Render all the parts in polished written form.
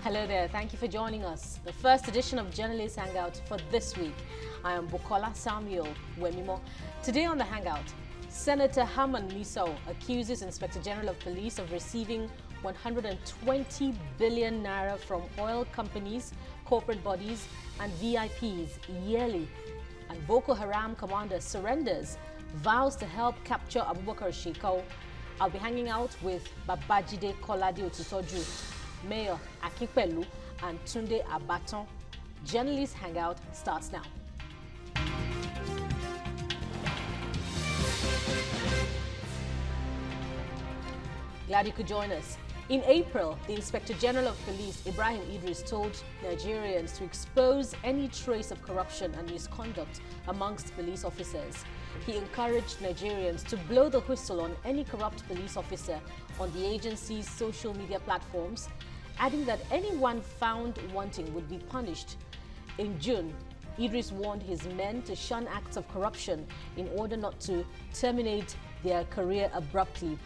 Hello there, thank you for joining us. The first edition of Journalist Hangout for this week. I am Bukola Samuel Wemimo. Today on the Hangout, Senator Misau accuses Inspector General of Police of receiving 120 billion naira from oil companies, corporate bodies and VIPs yearly. And Boko Haram commander surrenders, vows to help capture Abubakar Shekau. I'll be hanging out with Babajide Kolade Otutoju, Mayor Akipelu and Tunde Abaton. Journalist Hangout starts now. Glad you could join us. In April, the Inspector General of Police, Ibrahim Idris, told Nigerians to expose any trace of corruption and misconduct amongst police officers. He encouraged Nigerians to blow the whistle on any corrupt police officer on the agency's social media platforms, adding that anyone found wanting would be punished. In June, Idris warned his men to shun acts of corruption in order not to terminate their career abruptly.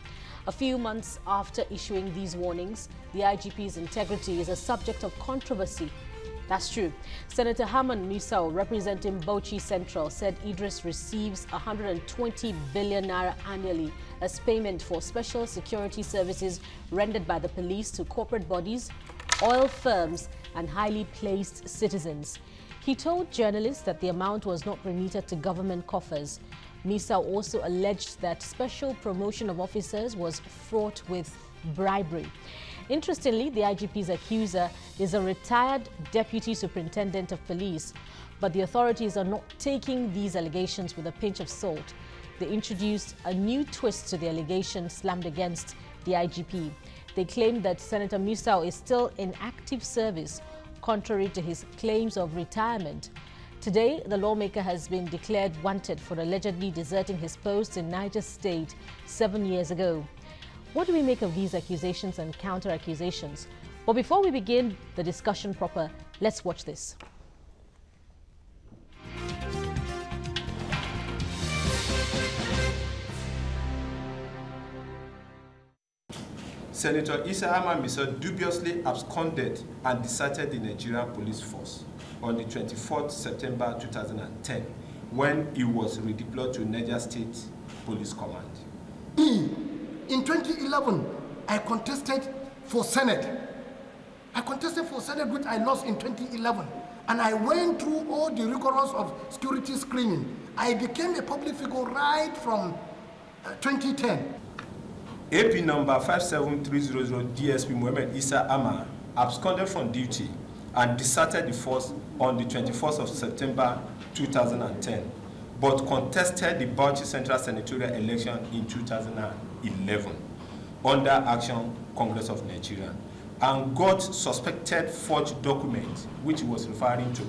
A few months after issuing these warnings, the IGP's integrity is a subject of controversy. That's true. Senator Misau, representing Bauchi Central, said Idris receives 120 billion naira annually as payment for special security services rendered by the police to corporate bodies, oil firms, and highly placed citizens. He told journalists that the amount was not remitted to government coffers. Misau also alleged that special promotion of officers was fraught with bribery. Interestingly, the IGP's accuser is a retired deputy superintendent of police, but the authorities are not taking these allegations with a pinch of salt. They introduced a new twist to the allegation slammed against the IGP. They claimed that Senator Misau is still in active service, contrary to his claims of retirement. Today, the lawmaker has been declared wanted for allegedly deserting his post in Niger State 7 years ago. What do we make of these accusations and counter-accusations? But before we begin the discussion proper, let's watch this. Senator Misau dubiously absconded and deserted the Nigerian police force on the 24th September 2010 when he was redeployed to Niger State Police Command. In 2011, I contested for Senate. Which I lost in 2011. And I went through all the rigors of security screening. I became a public figure right from 2010. AP number 57300 DSP Mohammed Issa Ama absconded from duty and deserted the force on the 21st of September 2010, but contested the Bauchi Central Senatorial election in 2011 under Action Congress of Nigeria and got suspected forged documents, which he was referring to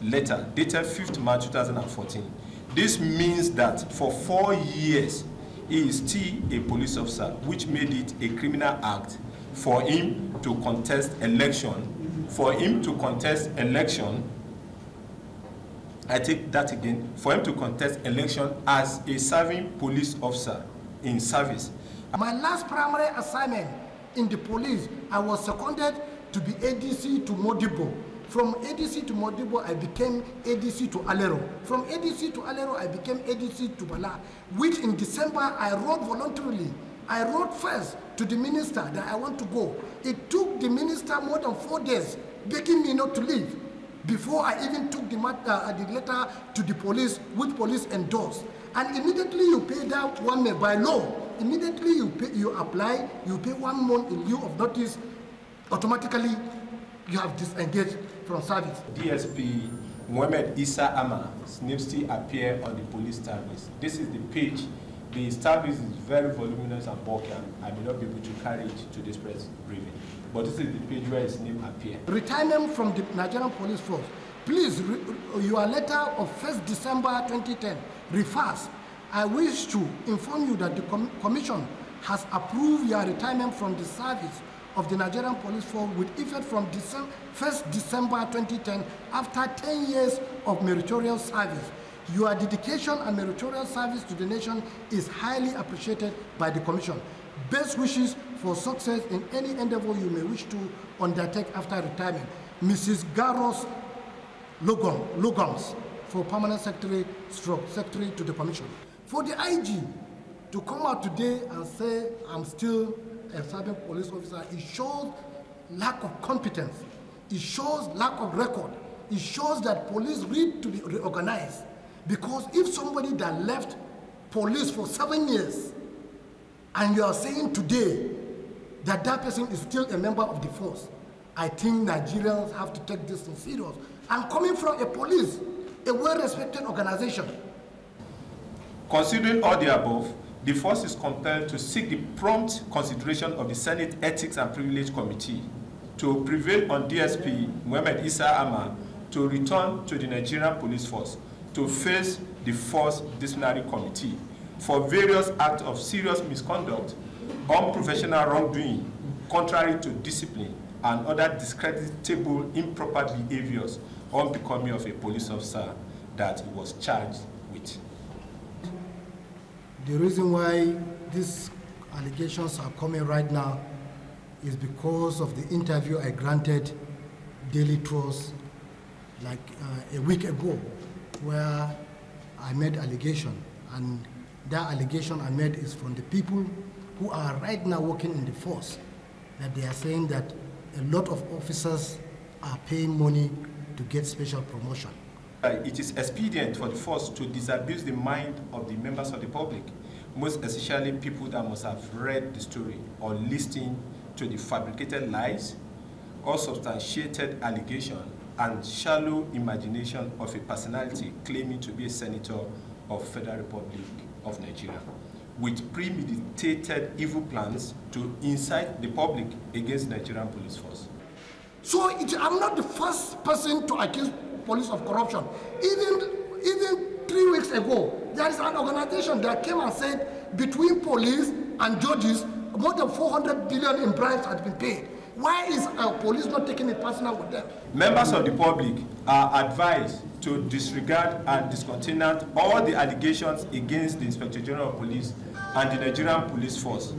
later, dated 5th March 2014. This means that for 4 years, he is still a police officer, which made it a criminal act for him to contest election. I take that again, for him to contest election as a serving police officer in service. My last primary assignment in the police, I was seconded to be ADC to Modibo. From ADC to Modibo, I became ADC to Alero. From ADC to Alero, I became ADC to Bala, which in December I wrote voluntarily. I wrote first to the minister that I want to go. It took the minister more than 4 days begging me not to leave before I even took the letter to the police, which police endorsed. And immediately you pay that 1 month by law. Immediately you apply, you pay 1 month in lieu of notice. Automatically, you have disengaged from service. DSP Mohammed Issa Ama's name still appear on the police service. This is the page. The service is very voluminous and bulky, and I may not be able to carry it to this press briefing. But this is the page where his name appears. Retirement from the Nigerian Police Force. Please, your letter of 1st December 2010 refers. I wish to inform you that the Commission has approved your retirement from the service of the Nigerian Police Force with effect from 1st December 2010 after 10 years of meritorious service. Your dedication and meritorious service to the nation is highly appreciated by the Commission. Best wishes for success in any endeavor you may wish to undertake after retirement. Mrs. Garros Logans, for Permanent Secretary to the Commission. For the IG to come out today and say, I'm still a serving police officer, it shows lack of competence. It shows lack of record. It shows that police need to be reorganized. Because if somebody that left police for 7 years, and you are saying today that that person is still a member of the force, I think Nigerians have to take this in serious. And coming from a police, a well-respected organization. Considering all the above, the force is compelled to seek the prompt consideration of the Senate Ethics and Privilege Committee to prevail on DSP Mohammed Issa Ama to return to the Nigerian Police Force to face the Force Disciplinary Committee for various acts of serious misconduct, unprofessional wrongdoing, contrary to discipline, and other discreditable improper behaviors unbecoming of a police officer that he was charged with. The reason why these allegations are coming right now is because of the interview I granted Daily Trust like a week ago, where I made allegation, and that allegation I made is from the people who are right now working in the force, that they are saying that a lot of officers are paying money to get special promotion. It is expedient for the force to disabuse the mind of the members of the public, most especially people that must have read the story or listened to the fabricated lies or substantiated allegation and shallow imagination of a personality claiming to be a senator of Federal Republic of Nigeria, with premeditated evil plans to incite the public against the Nigerian police force. So I'm not the first person to accuse police of corruption. Even 3 weeks ago, there is an organization that came and said between police and judges, more than 400 billion in bribes has been paid. Why is our police not taking it personal with them? Members of the public are advised to disregard and discontinue all the allegations against the Inspector General of Police and the Nigerian Police Force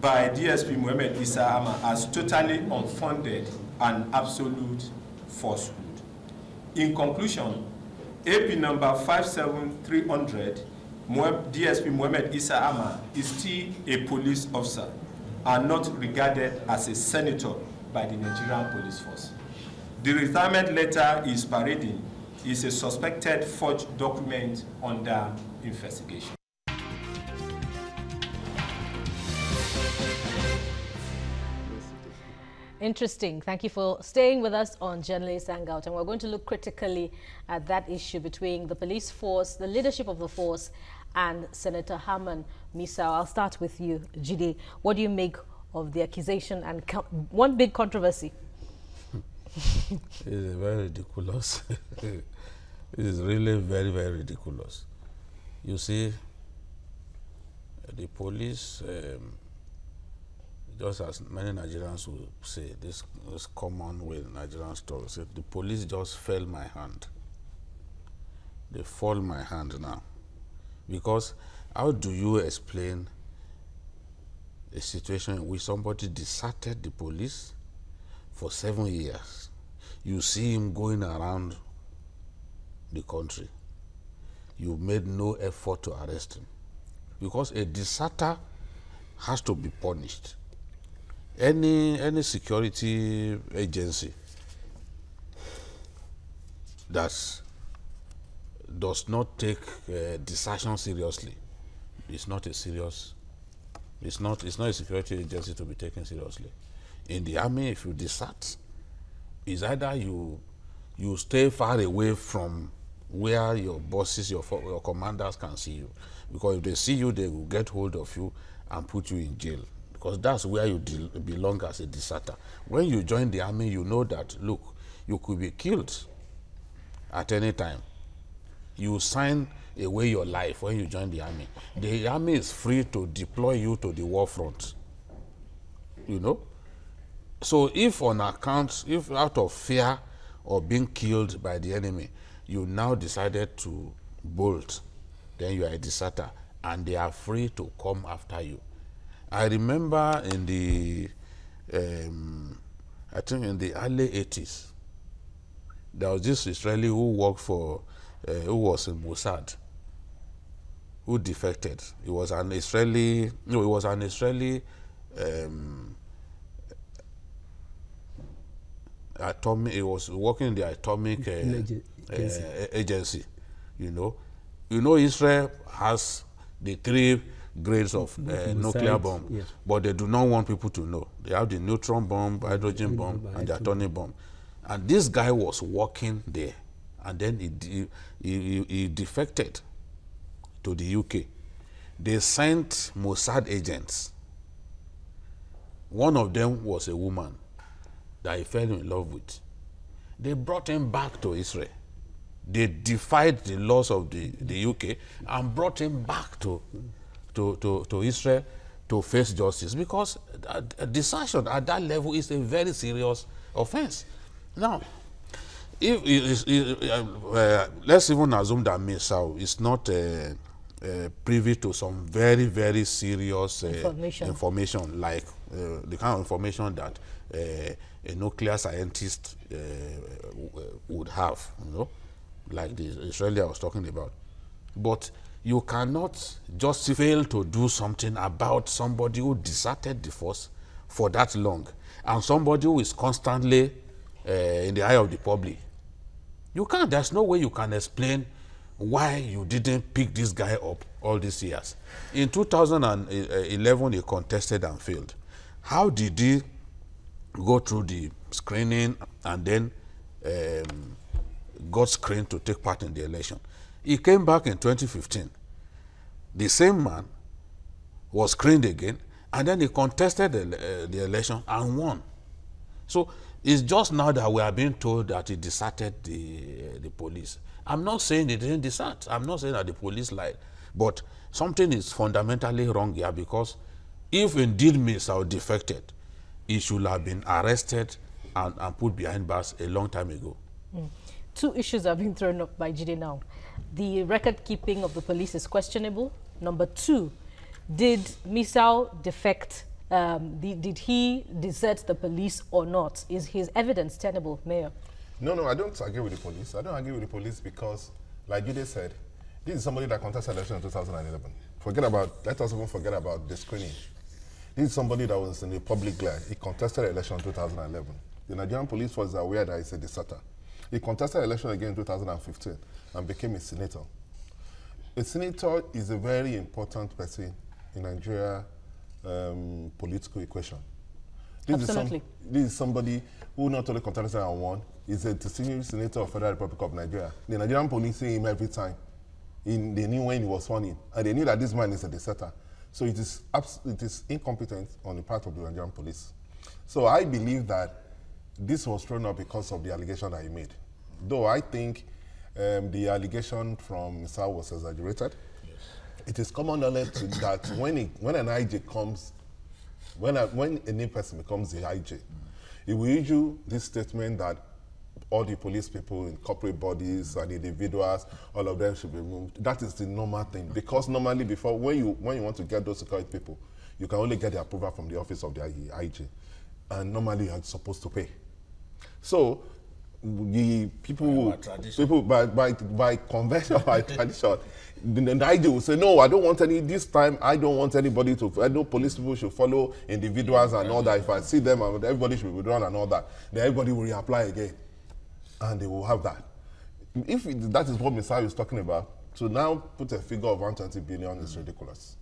by DSP Mohammed Issa Ama as totally unfounded and absolute falsehood. In conclusion, AP number 57300, DSP Mohammed Issa Ama is still a police officer and not regarded as a senator by the Nigerian Police Force. The retirement letter he is parading is a suspected forged document under investigation. Interesting. Thank you for staying with us on Journalist Hangout. And we're going to look critically at that issue between the police force, the leadership of the force, and Senator Herman Misau. I'll start with you, Jide. What do you make of the accusation and one big controversy? It is very ridiculous. It is really very, very ridiculous. You see, the police, just as many Nigerians will say, this is common with Nigerian stories. The police just fell my hand. They fall my hand now. Because how do you explain a situation in which somebody deserted the police for 7 years? You see him going around the country. You made no effort to arrest him. Because a deserter has to be punished. Any security agency that does not take desertion seriously is not a serious. It's not a security agency to be taken seriously. In the army, if you desert, it's either you stay far away from where your bosses, your commanders can see you, because if they see you, they will get hold of you and put you in jail. Because that's where you belong as a deserter. When you join the army, you know that, look, you could be killed at any time. You sign away your life when you join the army. The army is free to deploy you to the war front. You know? So if out of fear of being killed by the enemy, you now decided to bolt, then you are a deserter. and they are free to come after you. I remember in the, I think in the early 80s, there was this Israeli who worked for, who was in Mossad, who defected. He was an Israeli, no, he was an Israeli atomic, he was working in the atomic agency, you know. You know, Israel has the 3 grades of nuclear bomb, yes, but they do not want people to know. They have the neutron bomb, hydrogen bomb, and the atomic bomb. And this guy was working there, and then he defected to the UK. They sent Mossad agents. One of them was a woman that he fell in love with. They brought him back to Israel. They defied the laws of the UK and brought him back to Israel to face justice, because desertion at that level is a very serious offense. Now, let's even assume that Misau is not privy to some very, very serious information, like the kind of information that a nuclear scientist would have, you know, like the Israeli I was talking about. But you cannot just fail to do something about somebody who deserted the force for that long, and somebody who is constantly in the eye of the public. You can't. There's no way you can explain why you didn't pick this guy up all these years. In 2011, he contested and failed. How did he go through the screening and then got screened to take part in the election? He came back in 2015. The same man was screened again, and then he contested the election and won. So it's just now that we are being told that he deserted the police. I'm not saying he didn't desert. I'm not saying that the police lied. But something is fundamentally wrong here, because if indeed Misau defected, he should have been arrested and put behind bars a long time ago. 2 issues have been thrown up by Jide now. The record keeping of the police is questionable. Number 2, did Misau defect? Did he desert the police or not? Is his evidence tenable, Mayor? No, I don't agree with the police. I don't agree with the police because, like Jide said, this is somebody that contested election in 2011. Let us even forget about the screening. This is somebody that was in the public glare. He contested election in 2011. The Nigerian police was aware that he's a deserter. He contested election again in 2015 and became a senator. A senator is a very important person in Nigeria political equation. Absolutely. This is somebody who not only contested and won, is a distinguished senator of Federal Republic of Nigeria. The Nigerian police see him every time. They knew when he was sworn in, and they knew that this man is a deserter. So it is incompetent on the part of the Nigerian police. So I believe that this was thrown up because of the allegation that he made. Though I think the allegation from Misau was exaggerated. Yes. It is common knowledge that when an IJ comes, when a new person becomes the IJ, it will issue this statement that all the police people in corporate bodies and individuals, all of them should be removed. That is the normal thing, because normally before, when you want to get those security people, you can only get the approval from the office of the IJ, and normally you're supposed to pay. So the by convention, by tradition, the IJ will say, no, I don't want any, this time I don't want anybody to, I know police people should follow individuals and all that. If I see them, everybody should be withdrawn and all that. Then everybody will reapply again, and they will have that. If that is what Misau is talking about, to now put a figure of 120 billion is ridiculous.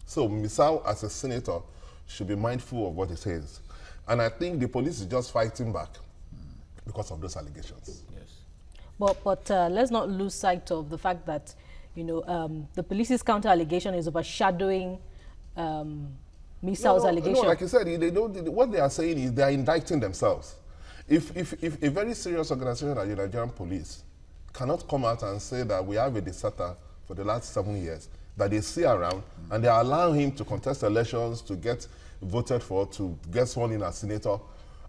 So Misau, as a senator, should be mindful of what he says. And I think the police is just fighting back because of those allegations. Yes. But let's not lose sight of the fact that, you know, the police's counter-allegation is overshadowing Misau's allegation. No, like you said, what they are saying is they are indicting themselves. If a very serious organization like the Nigerian police cannot come out and say that we have a deserter for the last 7 years that they see around, and they allow him to contest elections, to get voted for, to get sworn in as senator,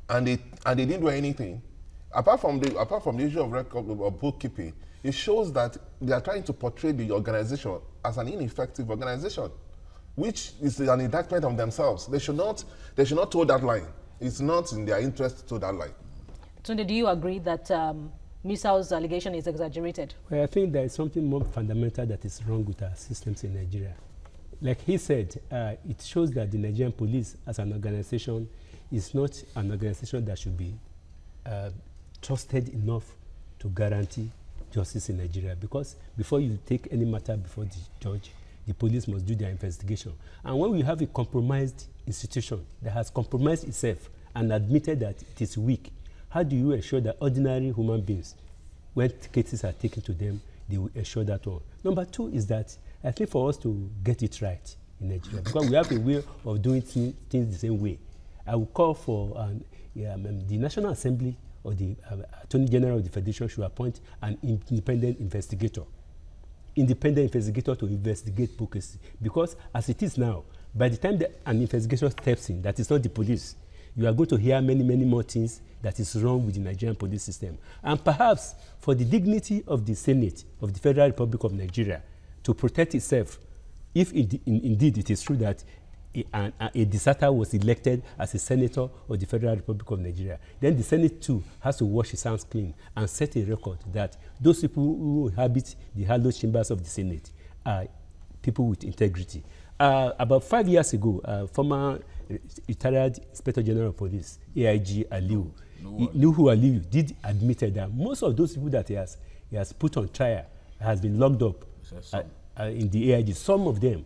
and they didn't do anything, Apart from the issue of record of bookkeeping, it shows that they are trying to portray the organization as an ineffective organization, which is an indictment of themselves. They should not toe that line. It's not in their interest to toe that line. Tunde, do you agree that Misau's allegation is exaggerated? Well, I think there is something more fundamental that is wrong with our systems in Nigeria. Like he said, it shows that the Nigerian police as an organization is not an organization that should be trusted enough to guarantee justice in Nigeria, because before you take any matter before the judge, the police must do their investigation. And when we have a compromised institution that has compromised itself and admitted that it is weak, how do you ensure that ordinary human beings, when cases are taken to them, they will ensure that one? Number two is that I think for us to get it right in Nigeria, because we have a way of doing things the same way, I will call for the National Assembly or the Attorney General of the Federation should appoint an independent investigator to investigate book cases. Because as it is now, by the time an investigation steps in, that is not the police, you are going to hear many, many more things that is wrong with the Nigerian police system. And perhaps for the dignity of the Senate of the Federal Republic of Nigeria to protect itself, if indeed it is true that a deserter was elected as a senator of the Federal Republic of Nigeria, then the Senate too has to wash its hands clean and set a record that those people who inhabit the hallowed chambers of the Senate are people with integrity. About 5 years ago, former retired Inspector General of Police, AIG Aliu, Nuhu Aliu, did admit that most of those people that he has put on trial has been locked up in the AIG. Some of them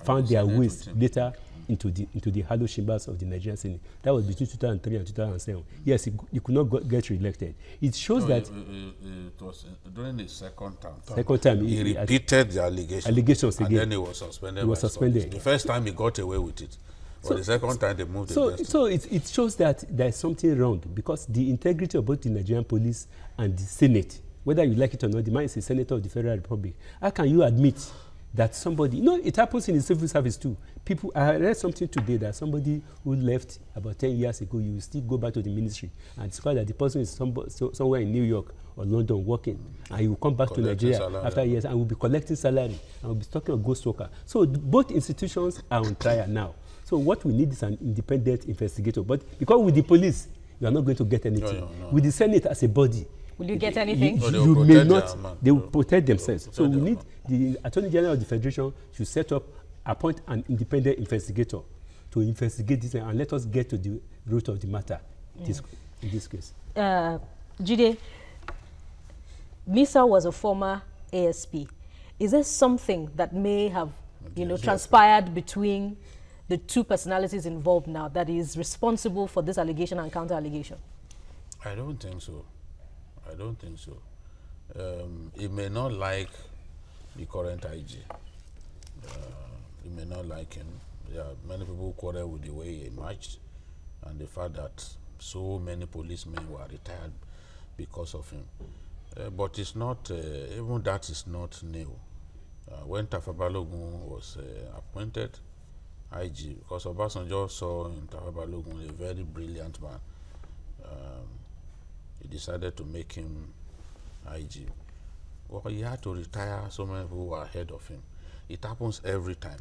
found their ways later into the hallowed chambers of the Nigerian Senate. That was between 2003 and 2007. Yes, he could not get re-elected. It shows that it was during the second term. He repeated the allegations again. And then he was suspended. The first time he got away with it. But the second time they moved against him. So it shows that there is something wrong, because the integrity of both the Nigerian police and the Senate, whether you like it or not, the man is a senator of the Federal Republic. How can you admit that somebody, it happens in the civil service too. I read something today that somebody who left about 10 years ago, you will still go back to the ministry and discover that the person is somewhere in New York or London working, and he will come back to Nigeria after years and will be collecting salary and will be talking of ghost worker. So both institutions are on trial now. So what we need is an independent investigator. But because with the police, you are not going to get anything. No. With the Senate as a body, will you get anything? You may not. They will protect themselves. So we need the Attorney General of the Federation should appoint an independent investigator to investigate this and let us get to the root of the matter in this case. Jide, Misau was a former ASP. Is there something that may have transpired between the two personalities involved now that is responsible for this allegation and counter-allegation? I don't think so. He may not like the current IG. He may not like him. There are many people who quarrel with the way he emerged and the fact that so many policemen were retired because of him. But it's not, even that is not new. When Tafa Balogun was appointed IG, because Obasanjo saw in Tafa Balogun a very brilliant man, he decided to make him IG. Well, he had to retire so many people who were ahead of him. It happens every time.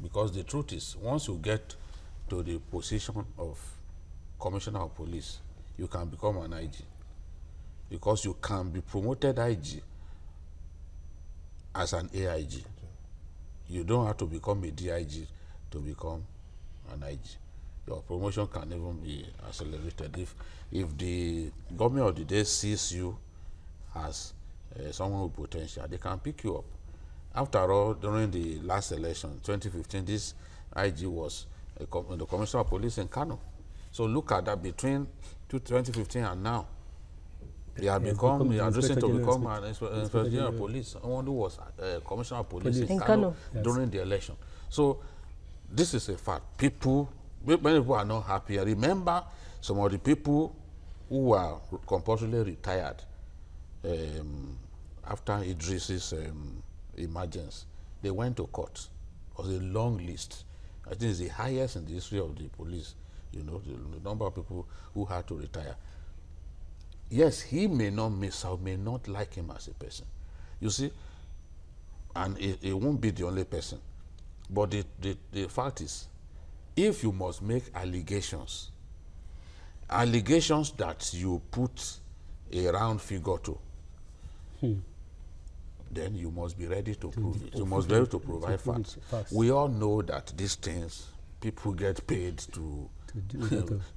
Because the truth is, once you get to the position of Commissioner of Police, you can become an IG. Because you can be promoted IG as an AIG. You don't have to become a DIG to become an IG. Your promotion can even be accelerated. If the government of the day sees you as someone with potential, they can pick you up. After all, during the last election, 2015, this IG was the Commissioner of Police in Kano. So look at that, between 2015 and now, he had become, he had recently to become an Inspector General of Police, someone who was Commissioner of Police in Kano during the election. So this is a fact. Many people are not happy. I remember some of the people who were compulsorily retired after Idris's emergence. They went to court. It was a long list. I think it's the highest in the history of the police, the number of people who had to retire. yes, he may not may not like him as a person. You see, and it won't be the only person. But the fact is, if you must make allegations that you put a round figure to, then you must be ready to prove it. You must be able to provide facts. We all know that these things, people get paid to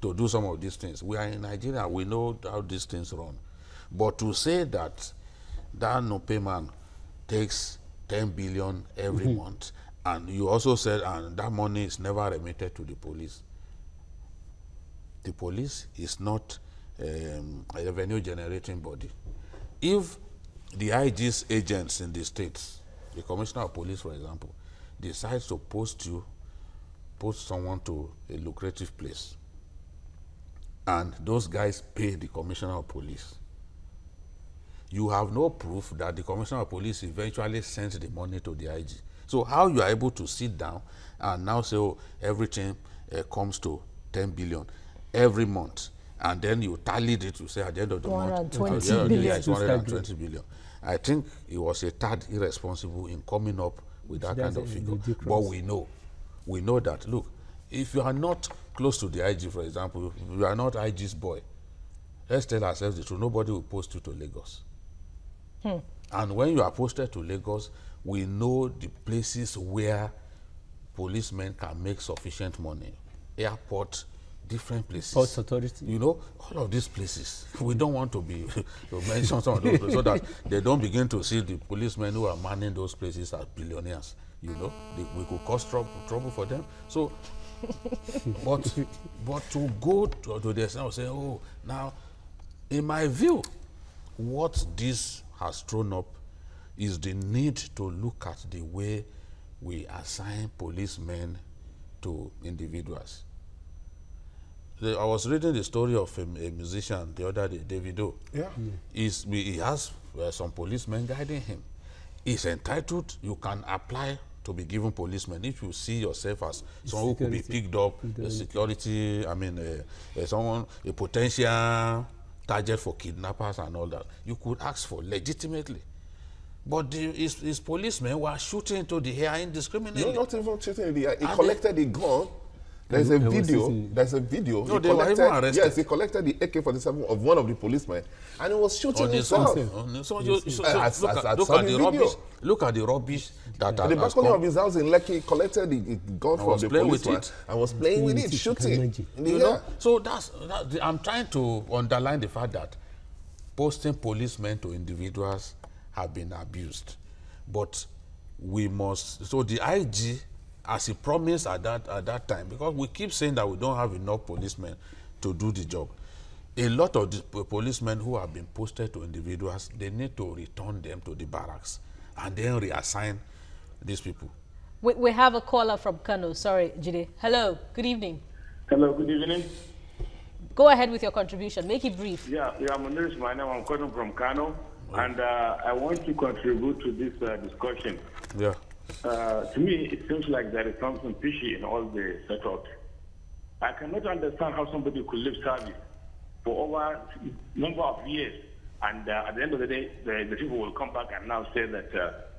do some of these things. We are in Nigeria, we know how these things run. But to say that no payment takes 10 billion every month, and you also said, and that money is never remitted to the police. The police is not a revenue generating body. If the IG's agents in the states, the commissioner of police, for example, decides to post someone to a lucrative place, and those guys pay the commissioner of police, you have no proof that the commissioner of police eventually sent the money to the IG. So how you are able to sit down and now say, oh, everything comes to 10 billion every month, and then you tallied it to say at the end of the month, 120 billion. It's 120 billion. I think it was a tad irresponsible in coming up with that kind of figure. But we know that, look, if you are not close to the IG, for example, if you are not IG's boy, let's tell ourselves the truth, nobody will post you to Lagos. And when you are posted to Lagos, we know the places where policemen can make sufficient money. Airport, different places. Port authority. You know, all of these places. We don't want to be to mention some of those places so that they don't begin to see the policemen who are manning those places as billionaires. You know, we could cause trouble for them. So, but to go to the extent of saying, oh, now, in my view, what this has thrown up is the need to look at the way we assign policemen to individuals. I was reading the story of a musician the other day, Davido. Yeah. He has some policemen guiding him. He's entitled, you can apply to be given policemen if you see yourself as someone who could be picked up, security, someone, a potential target for kidnappers and all that. You could ask for legitimately. But his policemen were shooting into the air indiscriminately. No, not even shooting in the air. He collected a gun. There's a video. No, they were even arrested. Yes, he collected the AK-47 of one of the policemen, and he was shooting himself. Look at the rubbish that at the balcony of his house in Lekki, he collected the gun from the policeman and was playing with it, shooting. You know, so I'm trying to underline the fact that posting policemen to individuals have been abused, but we must. So the IG, as he promised at that time, because we keep saying that we don't have enough policemen to do the job. A lot of the policemen who have been posted to individuals, they need to return them to the barracks and then reassign these people. We have a caller from Kano. Sorry, Jide. Hello, good evening. Hello, good evening. Go ahead with your contribution. Make it brief. Yeah, my name is my name. I'm calling from Kano, and I want to contribute to this discussion. Yeah. To me, it seems like there is something fishy in all the setup. I cannot understand how somebody could leave service for over a number of years, and at the end of the day, the people will come back and now say that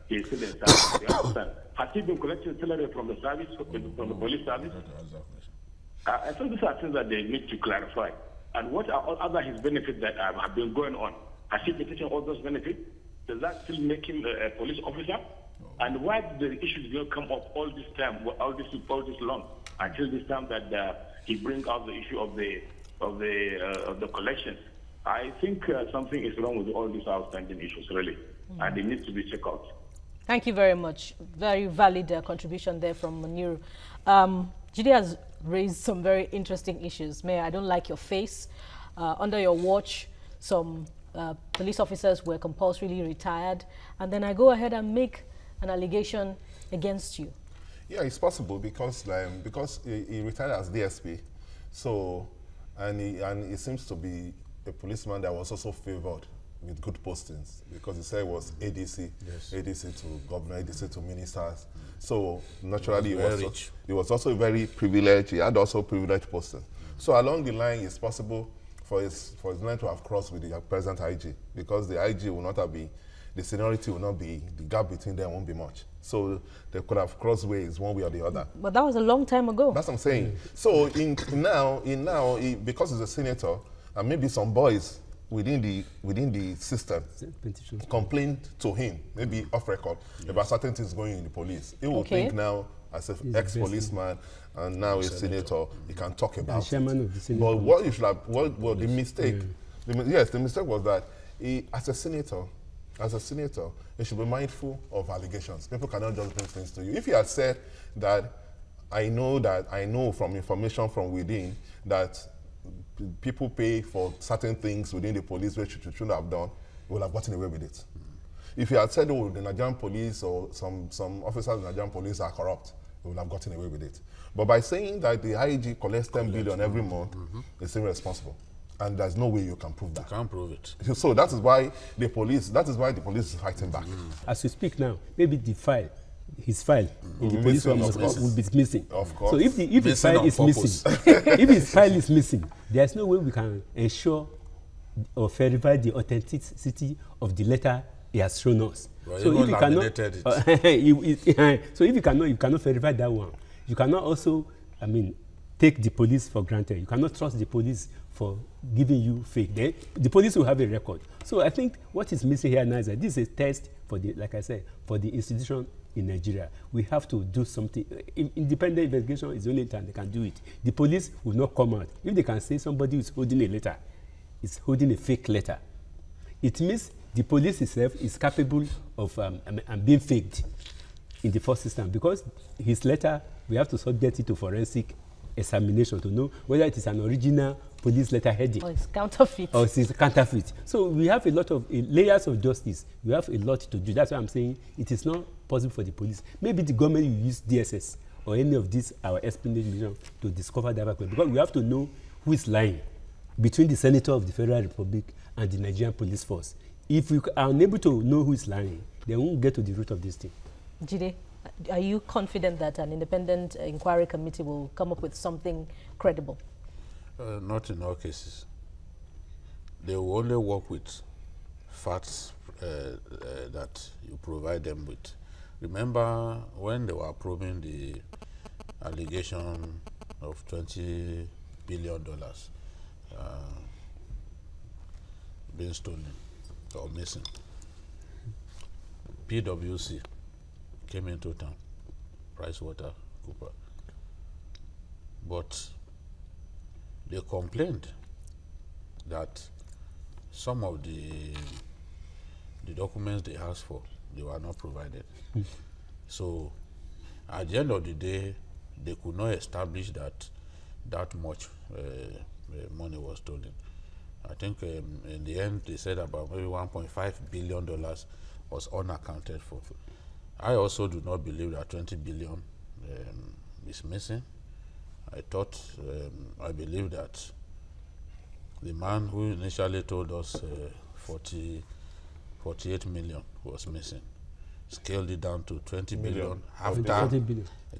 he is still in service. You understand? Has he been collecting salary from the service, from the police service? I think these are things that they need to clarify. And what are all other his benefits that have been going on? Has he been taking all those benefits? Does that still make him a police officer? And why did the issues not come up all this time, all this long, until this time that he brings out the issue of the collections? I think something is wrong with all these outstanding issues, really, and it needs to be checked out. Thank you very much. Very valid contribution there from Muniru. Jide has raised some very interesting issues. Mayor, I don't like your face. Under your watch, some police officers were compulsorily retired, and then I go ahead and make an allegation against you. Yeah, it's possible because he retired as DSP, so and he seems to be a policeman that was also favored with good postings because he said it was ADC, yes. ADC to governor, ADC to ministers. So naturally, he was also very privileged. He had also privileged posting. So along the line, it's possible for his line to have crossed with the present IG, because the IG will not have been, the seniority will not be, the gap between them won't be much. So they could have crossed ways one way or the other. But that was a long time ago. That's what I'm saying. So now, because he's a senator, and maybe some boys within the system complained to him, maybe off record, about certain things going in the police. He will think now, as an ex-policeman and now a senator, he can talk about it. Of the Senate. But what you should have, the mistake, the mistake was that he, as a senator, you should be mindful of allegations. People cannot just bring things to you. If you had said that I know from information from within that people pay for certain things within the police which you shouldn't have done, you would have gotten away with it. If you had said, oh, the Nigerian police or some officers of the Nigerian police are corrupt, you would have gotten away with it. But by saying that the IG collects 10 billion every month, it's irresponsible. And there's no way you can prove that. You can't prove it. So that is why the police is fighting back. As we speak now, maybe his file in the police will be missing. Of course. So if his file is missing, if his file is missing, there's no way we can ensure or verify the authenticity of the letter he has shown us. Well, so if you cannot verify that one, you cannot also, take the police for granted. You cannot trust the police for giving you fake. Then the police will have a record. So I think what is missing here now is that this is a test for the, like I said, for the institution in Nigeria. We have to do something. Independent investigation is the only time they can do it. The police will not come out. If they can say somebody is holding a letter, is holding a fake letter, it means the police itself is capable of being faked in the first system, because his letter, we have to subject it to forensic examination to know whether it is an original police letter heading or it's counterfeit. Or it's counterfeit. So we have a lot of layers of justice. We have a lot to do. That's why I'm saying it is not possible for the police. Maybe the government will use DSS or any of these our espionage mission to discover that record, because we have to know who is lying between the senator of the Federal Republic and the Nigerian police force. If we are unable to know who is lying, they won't get to the root of this thing. Jide, are you confident that an independent inquiry committee will come up with something credible? Not in all cases. They will only work with facts that you provide them with. Remember when they were probing the allegation of $20 billion being stolen or missing, PwC came into town, PricewaterhouseCoopers, but they complained that some of the documents they asked for, they were not provided. So at the end of the day, they could not establish that much money was stolen. I think in the end, they said about maybe $1.5 billion was unaccounted for. I also do not believe that 20 billion is missing. I believe that the man who initially told us 48 million was missing scaled it down to 20 billion after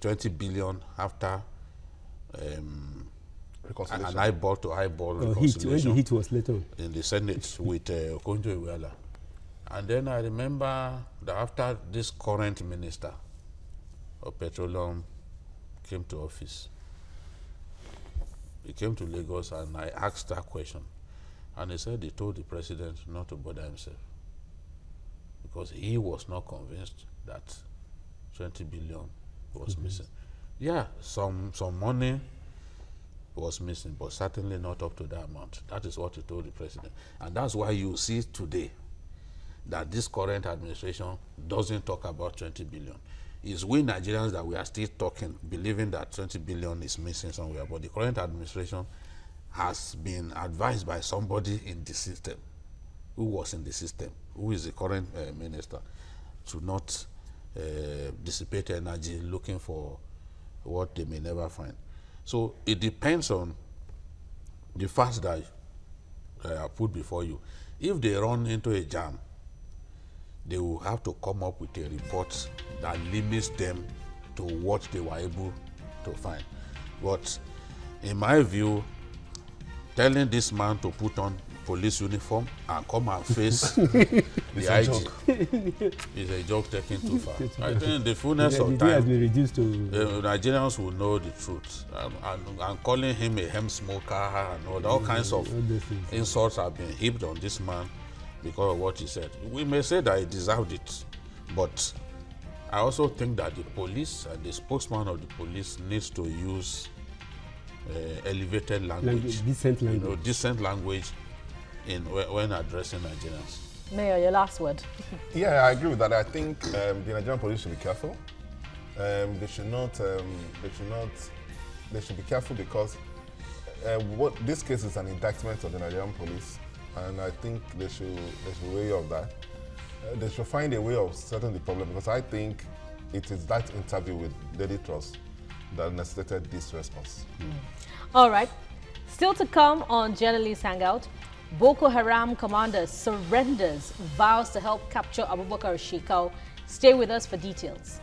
20 billion after an eyeball to eyeball reconciliation when the hit was later in the Senate with Okonjo-Iweala. And then I remember that after this current minister of petroleum came to office, he came to Lagos and I asked that question. And he said he told the president not to bother himself because he was not convinced that 20 billion was missing. Yeah, some money was missing, but certainly not up to that amount. That is what he told the president. And that's why you see today that this current administration doesn't talk about 20 billion. It's we Nigerians that we are still talking, believing that 20 billion is missing somewhere, but the current administration has been advised by somebody in the system, who was in the system, who is the current minister, to not dissipate energy looking for what they may never find. So it depends on the facts that are put before you. If they run into a jam, they will have to come up with a report that limits them to what they were able to find. But in my view, telling this man to put on police uniform and come and face the IG is a joke taken too far. I think the fullness of The time, has been reduced to Nigerians will know the truth. And calling him a hemp smoker and all kinds of insults have been heaped on this man because of what he said. We may say that he deserved it, but I also think that the police and the spokesman of the police needs to use elevated language, decent language. You know, decent language when addressing Nigerians. Mayor, your last word. Yeah, I agree with that. I think the Nigerian police should be careful. They should be careful because what this case is an indictment of the Nigerian police, and I think they should weigh of that. They should find a way of settling the problem because I think it is that interview with Lady Trust that necessitated this response. All right. Still to come on Journalist Hangout, Boko Haram commander surrenders, vows to help capture Abubakar Shekau. Stay with us for details.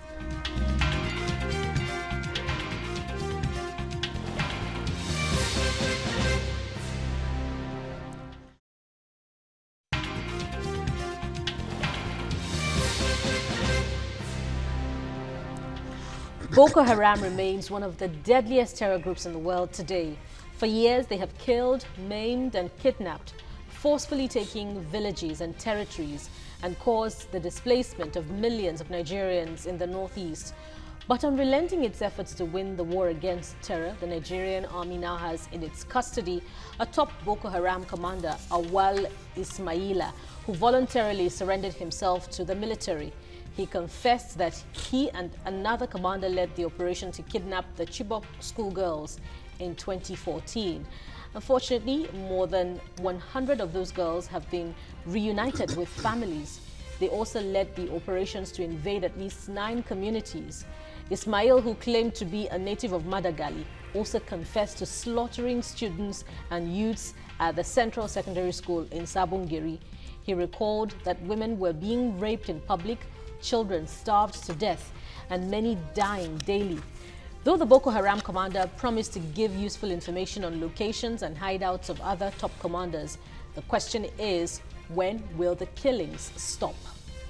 Boko Haram remains one of the deadliest terror groups in the world today. For years, they have killed, maimed, and kidnapped, forcefully taking villages and territories and caused the displacement of millions of Nigerians in the northeast. But unrelenting its efforts to win the war against terror, the Nigerian army now has in its custody a top Boko Haram commander, Awal Ismaila, who voluntarily surrendered himself to the military. He confessed that he and another commander led the operation to kidnap the Chibok schoolgirls in 2014. Unfortunately, more than 100 of those girls have been reunited with families. They also led the operations to invade at least 9 communities. Ismail, who claimed to be a native of Madagali, also confessed to slaughtering students and youths at the Central Secondary School in Sabungiri. He recalled that women were being raped in public, children starved to death, and many dying daily. Though the Boko Haram commander promised to give useful information on locations and hideouts of other top commanders, the question is, when will the killings stop?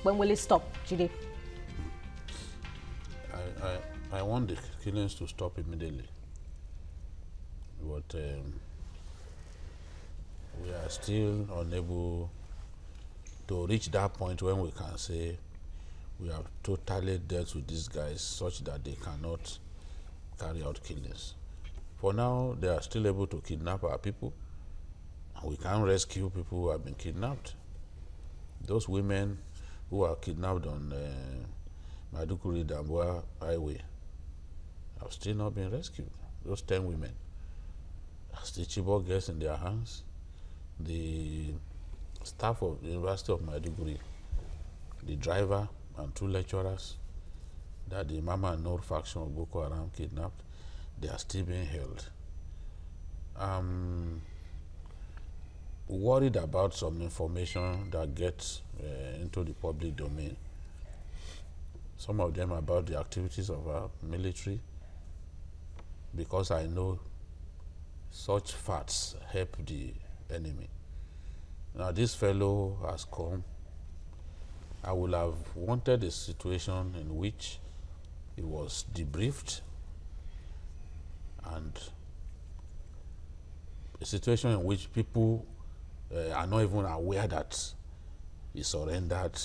When will it stop, Judy? I want the killings to stop immediately. But we are still unable to reach that point when we can say we have totally dealt with these guys such that they cannot carry out killings. For now, they are still able to kidnap our people, and we can't rescue people who have been kidnapped. Those women who are kidnapped on Maiduguri-Damboa Highway have still not been rescued. Those 10 women are still Chibok girls in their hands. The staff of the University of Maiduguri, the driver and 2 lecturers that the Mama and Noor faction of Boko Haram kidnapped, they are still being held. Worried about some information that gets into the public domain. Some of them about the activities of our military, because I know such facts help the enemy. Now this fellow has come. I would have wanted a situation in which he was debriefed, and a situation in which people are not even aware that he surrendered,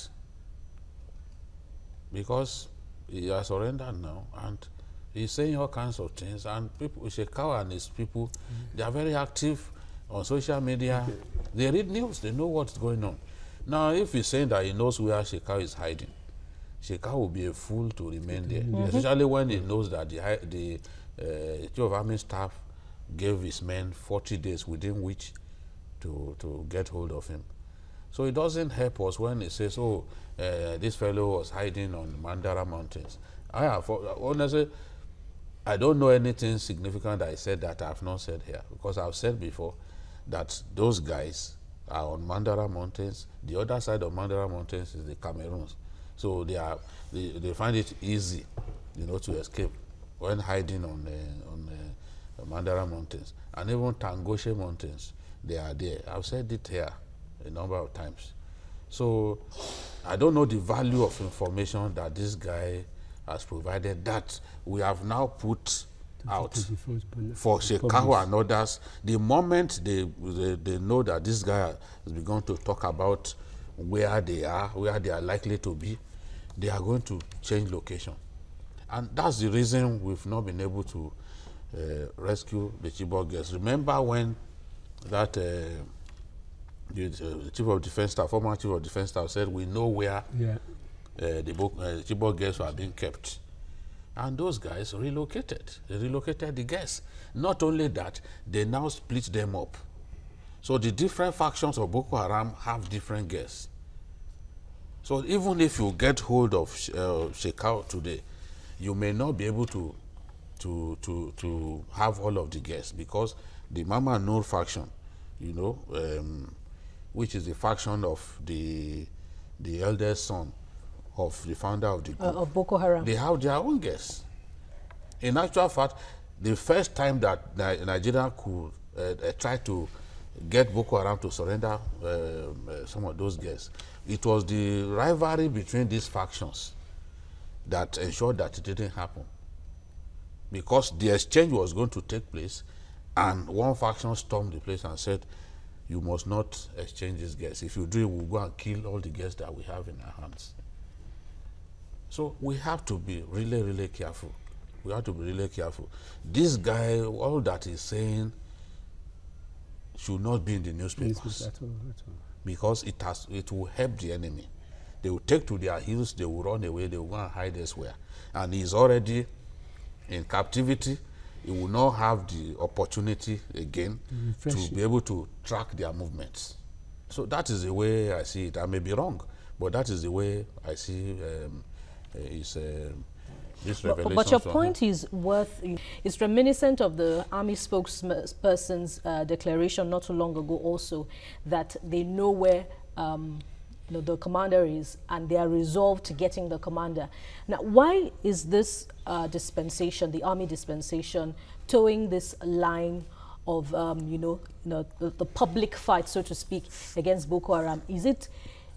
because he has surrendered now and he's saying all kinds of things, and people, Shekau and his people, they are very active on social media. They read news, they know what's going on. Now, if he's saying that he knows where Shekau is hiding, Shekau will be a fool to remain there, especially when he knows that the Chief of Army Staff gave his men 40 days within which to get hold of him. So it doesn't help us when he says, oh, this fellow was hiding on the Mandara Mountains. Honestly, I don't know anything significant that I said that I have not said here, because I've said before that those guys are on Mandara Mountains. The other side of Mandara Mountains is the Cameroons. So they find it easy, to escape when hiding on the Mandara Mountains, and even Tangoshe Mountains, they are there. I've said it here a number of times. So I don't know the value of information that this guy has provided that we have now put out for Shekau and others. The moment they know that this guy has begun to talk about where they are likely to be, they are going to change location. And that's the reason we've not been able to rescue the Chibok girls. Remember when that the Chief of Defense Staff, former Chief of Defense Staff, said we know where the Chibok girls were being kept. And those guys relocated. They relocated the girls. Not only that, they now split them up. So the different factions of Boko Haram have different girls. So even if you get hold of Shekau today, you may not be able to have all of the girls, because the Mama Nur faction, you know, which is the faction of the eldest son of the founder of the group, of Boko Haram, they have their own girls. In actual fact, the first time that Nigeria could try to get Boko Haram to surrender some of those girls, it was the rivalry between these factions that ensured that it didn't happen. Because the exchange was going to take place, and one faction stormed the place and said, you must not exchange these girls. If you do it, we'll go and kill all the girls that we have in our hands. So we have to be really, really careful. We have to be really careful. This guy, all that he's saying should not be in the newspapers. At all. Because it will help the enemy. They will take to their heels, they will run away, they will go and hide elsewhere. And he's already in captivity. He will not have the opportunity again to be able to track their movements. So that is the way I see it. I may be wrong, but that is the way I see this revelation. But your point is reminiscent of the Army spokesperson's declaration not too long ago also, that they know where the commander is, and they are resolved to getting the commander. Now, why is this dispensation, the Army dispensation, towing this line of, the public fight, so to speak, against Boko Haram? Is it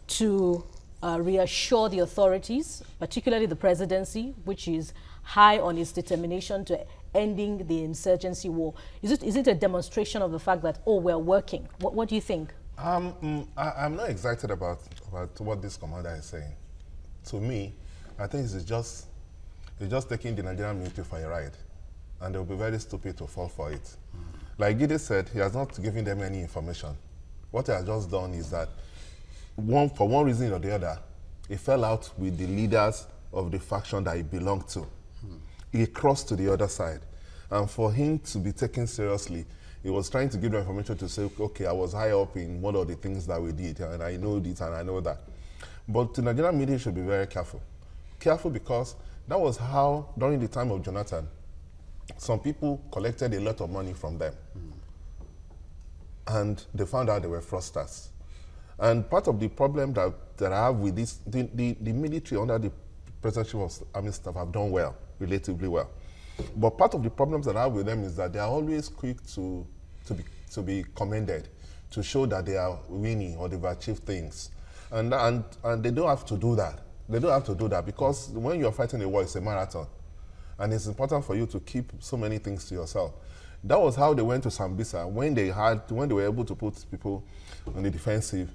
to reassure the authorities, particularly the presidency, which is high on its determination to ending the insurgency war? Is it a demonstration of the fact that, oh, we're working? What do you think? I'm not excited about what this commander is saying. To me, I think it's just taking the Nigerian military for a ride, and they'll be very stupid to fall for it. Like Gide said, he has not given them any information. What he has just done is that, for one reason or the other, he fell out with the leaders of the faction that he belonged to. He crossed to the other side. And for him to be taken seriously, he was trying to give them information to say, okay, I was high up in one of the things that we did, and I know this and I know that. But the Nigerian media should be very careful. Careful because that was how, during the time of Jonathan, some people collected a lot of money from them. And they found out they were fraudsters. And part of the problem that I have with this, the military under the presidency of Army Staff have done well, relatively well. But part of the problems that I have with them is that they are always quick to be commended, to show that they are winning or they've achieved things. And they don't have to do that. They don't have to do that because when you're fighting a war, it's a marathon. And it's important for you to keep so many things to yourself. That was how they went to Sambisa. When they were able to put people on the defensive,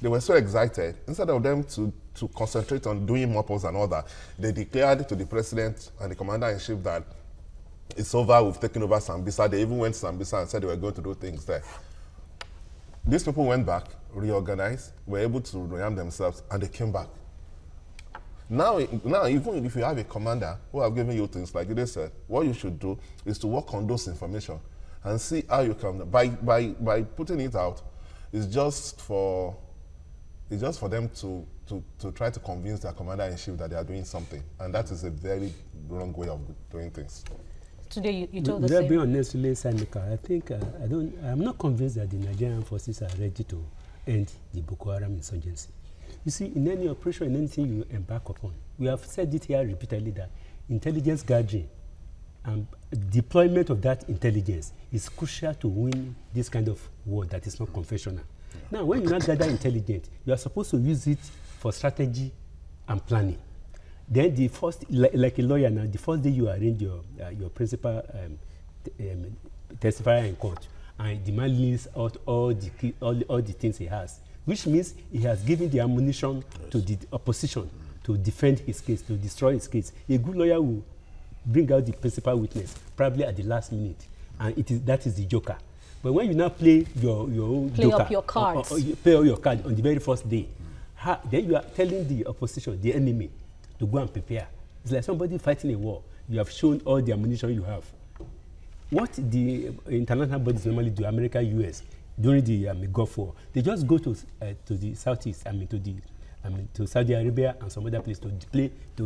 they were so excited. Instead of them to concentrate on doing moppers and all that, they declared to the president and the commander-in-chief that it's over, we've taken over Sambisa. They even went to Sambisa and said they were going to do things there. These people went back, reorganized, were able to rearm themselves, and they came back. Now, even if you have a commander who have given you things like they said, what you should do is to work on those information and see how you can, by putting it out, it's just for them to try to convince their commander-in-chief that they are doing something. And that is a very wrong way of doing things. Today you told the same. same. Be honestly, Sanika, I think I'm not convinced that the Nigerian forces are ready to end the Boko Haram insurgency. You see, in any operation, in anything you embark upon, we have said it here repeatedly that intelligence gathering And deployment of that intelligence is crucial to win this kind of war that is not conventional. Now, when you now gather intelligence, you are supposed to use it for strategy and planning. Then the first, like a lawyer now, the first day you arrange your principal testifier in court, and the man lists out all the things he has, which means he has given the ammunition to the opposition to defend his case, to destroy his case. A good lawyer will bring out the principal witness probably at the last minute, and that is the joker. But when you now play your own play joker, up your cards, or you play all your cards on the very first day, then you are telling the opposition, the enemy, to go and prepare. It's like somebody fighting a war. You have shown all the ammunition you have. What the international bodies normally do, America, US, during the Gulf War, they just go to the southeast, to Saudi Arabia and some other place to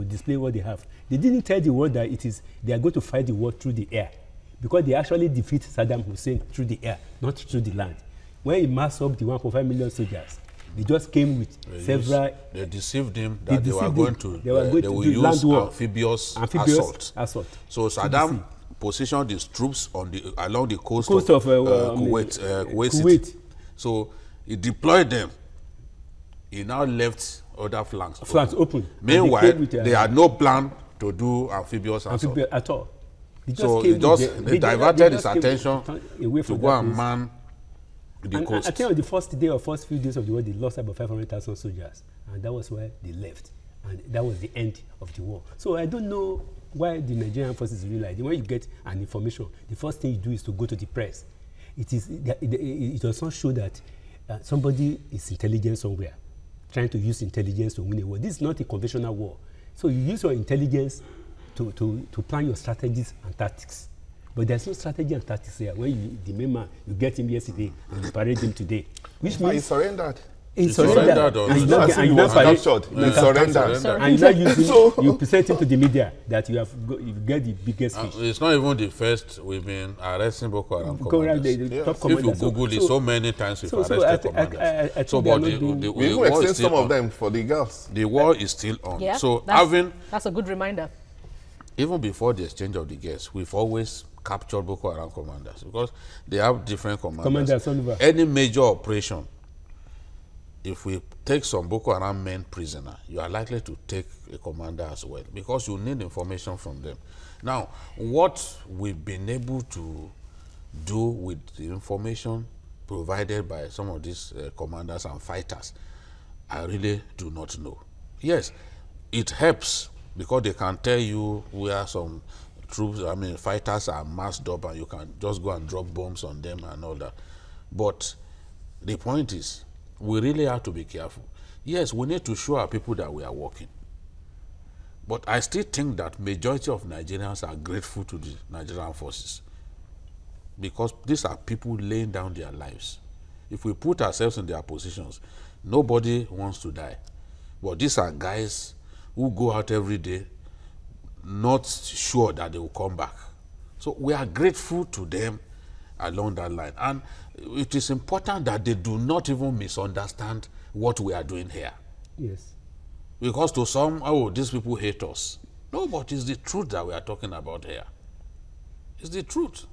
display what they have. They didn't tell the world that they are going to fight the war through the air, because they actually defeat Saddam Hussein through the air, not through the land. When he massed up the 1.5 million soldiers, they just came with They deceived him that they were going to use land war, amphibious assault. So Saddam positioned his troops along the coast of Kuwait. So he deployed them. He now left other flanks open. Meanwhile, they had no plan to do amphibious assault at all. They diverted his attention to go and man the coast. I think on the first day or first few days of the war, they lost about 500,000 soldiers, and that was where they left, and that was the end of the war. So I don't know why the Nigerian forces realize when you get an information, the first thing you do is to go to the press. It does not show that somebody is intelligent somewhere, trying to use intelligence to win a war. This is not a conventional war. So you use your intelligence to plan your strategies and tactics. But there's no strategy and tactics here. When the main man, you get him yesterday and you parade him today. Which means he surrendered. He surrendered. And you present him to the media that you get the biggest fish. It's not even the first we've been arresting Boko Haram commanders. If you Google it, so many times we've arrested commanders. We even extend some of them for the girls. The war is still on. Yeah, so that's a good reminder. Even before the exchange of the girls, we've always captured Boko Haram commanders because they have different commanders. Any major operation, if we take some Boko Haram men prisoner, you are likely to take a commander as well because you need information from them. Now, what we've been able to do with the information provided by some of these commanders and fighters, I really do not know. Yes, it helps because they can tell you where some troops, fighters are massed up and you can just go and drop bombs on them and all that. But the point is, we really have to be careful. Yes, we need to show our people that we are working. But I still think that majority of Nigerians are grateful to the Nigerian forces because these are people laying down their lives. If we put ourselves in their positions, nobody wants to die. But these are guys who go out every day not sure that they will come back. So we are grateful to them along that line. And it is important that they do not even misunderstand what we are doing here. Yes. Because to some, oh, these people hate us. No, but it's the truth that we are talking about here. It's the truth.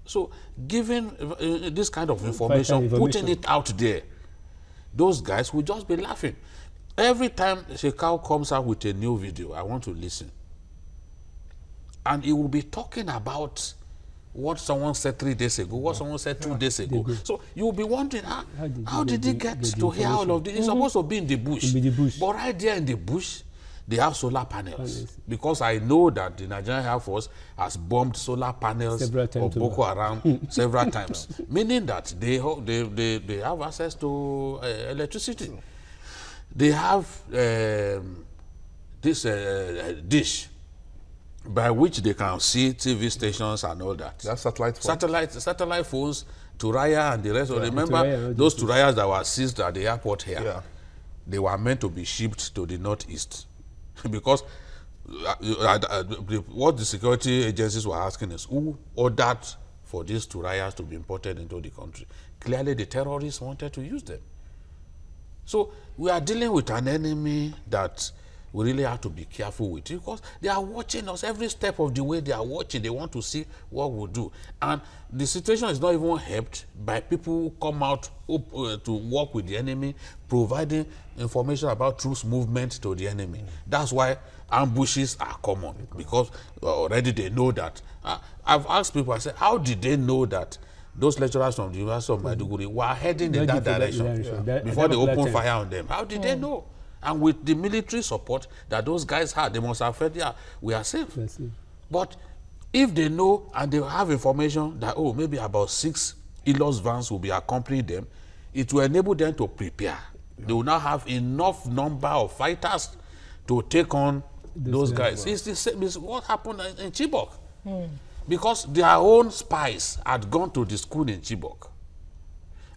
So giving this kind of information, putting it out there, those guys will just be laughing. Every time Shekau comes out with a new video, I want to listen. And he will be talking about what someone said 3 days ago, what someone said 2 days ago. So you will be wondering, how did he get to hear all of this? He's supposed to be in the bush. But right there in the bush, they have solar panels. Because I know that the Nigerian Air Force has bombed solar panels of Boko Haram several times. Meaning that they have access to electricity. They have this dish by which they can see TV stations and all that. That's satellite phones. Satellite phones, Turaya and the rest. Yeah. Remember those Turayas that were seized at the airport here? Yeah. They were meant to be shipped to the northeast. Because what the security agencies were asking is, who ordered for these Turayas to be imported into the country? Clearly the terrorists wanted to use them. So we are dealing with an enemy that we really have to be careful with it, because they are watching us every step of the way. They are watching. They want to see what we do. And the situation is not even helped by people who come out to work with the enemy, providing information about troops movement to the enemy. That's why ambushes are common, because already they know that. I've asked people, I said, how did they know that those lecturers from the University of Maiduguri were heading in that direction before they opened fire on them? How did they know? And with the military support that those guys had, they must have felt, yeah, we are safe. But if they know and they have information that, oh, maybe about 6 Ilos vans will be accompanying them, it will enable them to prepare. They will now have enough number of fighters to take on those guys. It's the same. It's what happened in Chibok. Because their own spies had gone to the school in Chibok.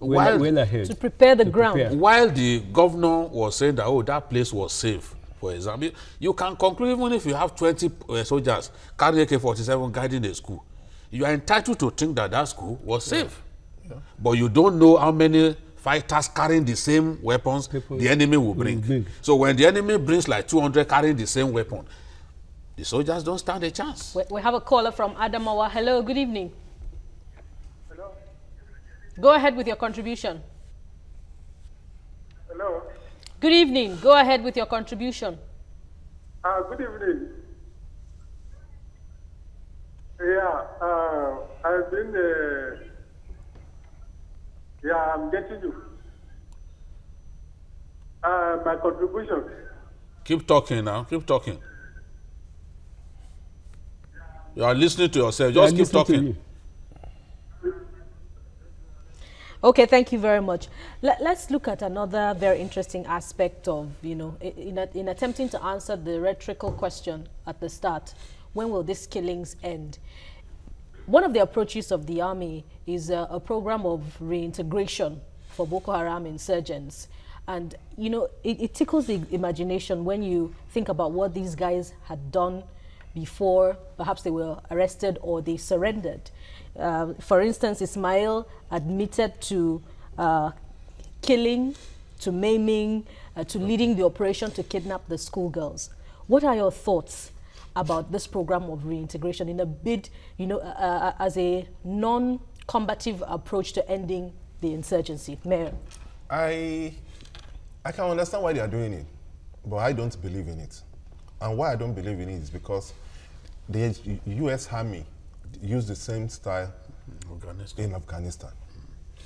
Well ahead. To prepare the ground. While the governor was saying that, oh, that place was safe, for example, you can conclude, even if you have 20 soldiers carrying AK-47 guiding the school, you are entitled to think that that school was safe. But you don't know how many fighters carrying the same weapons the enemy will bring. So when the enemy brings like 200 carrying the same weapon, the soldiers don't stand a chance. We have a caller from Adamawa. Hello, good evening. Hello. Go ahead with your contribution. Hello. Good evening. Go ahead with your contribution. Good evening. Yeah, I've been, yeah, I'm getting you. My contribution. Keep talking now. Keep talking. You are listening to yourself. Just keep talking. Okay, thank you very much. Let's look at another very interesting aspect of, you know, in attempting to answer the rhetorical question at the start, when will these killings end? One of the approaches of the army is a program of reintegration for Boko Haram insurgents. And, you know, it tickles the imagination when you think about what these guys had done before perhaps they were arrested or they surrendered. For instance, Ismail admitted to killing, to maiming, to leading the operation to kidnap the schoolgirls. What are your thoughts about this program of reintegration in a bid, you know, as a non-combative approach to ending the insurgency? Mayor. I can understand why they are doing it, but I don't believe in it. And why I don't believe in it is because the U.S. Army use the same style in Afghanistan.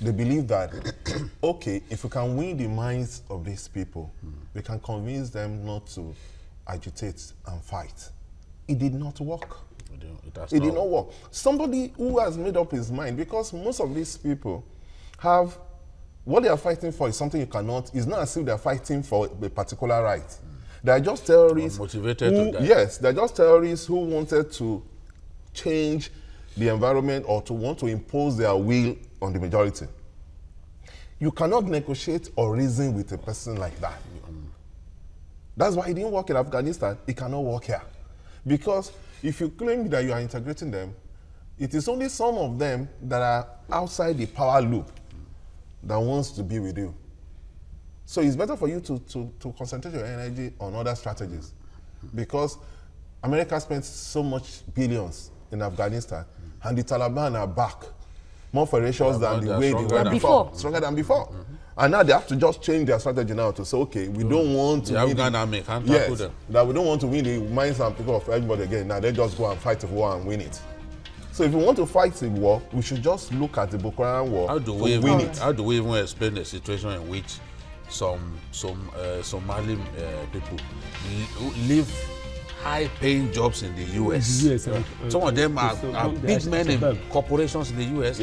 They believe that, okay, if we can win the minds of these people, we can convince them not to agitate and fight. It did not work. It did not work. Somebody who has made up his mind, because most of these people have, what they are fighting for is something you cannot, it's not as if they are fighting for a particular right. They are just terrorists. Motivated who, to die. yes, they're just terrorists who wanted to change the environment or to want to impose their will on the majority. You cannot negotiate or reason with a person like that. That's why it didn't work in Afghanistan. It cannot work here. Because if you claim that you are integrating them, it is only some of them that are outside the power loop that wants to be with you. So it's better for you to concentrate your energy on other strategies, because America spent so much billions in Afghanistan, and the Taliban are back, more ferocious than the way they were before. Stronger than before. And now they have to just change their strategy now to say, okay, we don't want to win that we don't want to win the minds and people of everybody again. Now they just go and fight a war and win it. So if we want to fight a war, we should just look at the Boko Haram war How do we even explain the situation in which some Somali people live high-paying jobs in the U.S. Some of them are big men in corporations in the U.S.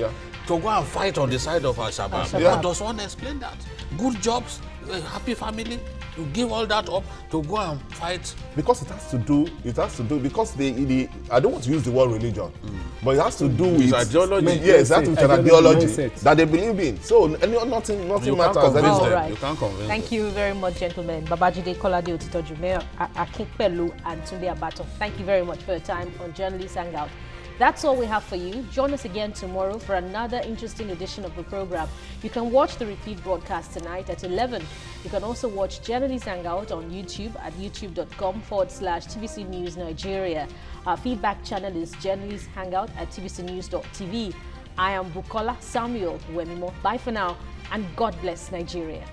To go and fight on the side of Al-Shabaab. How does one explain that? Good jobs, a happy family, you give all that up to go and fight? Because it has to do, because I don't want to use the word religion, but it has to do with ideology. Yes, it has to do with an ideology that they believe in. So nothing matters. Right. You can't convince Thank you very much, gentlemen. Babajide Kolade Otitoju, Mayor Akinpelu, and Tunde Abato. Thank you very much for your time on Journalist Hangout. That's all we have for you. Join us again tomorrow for another interesting edition of the program. You can watch the repeat broadcast tonight at 11. You can also watch Journalist Hangout on YouTube at youtube.com/TVC News Nigeria. Our feedback channel is Journalist Hangout at tvcnews.tv. I am Bukola Samuel Wemimo. Bye for now, and God bless Nigeria.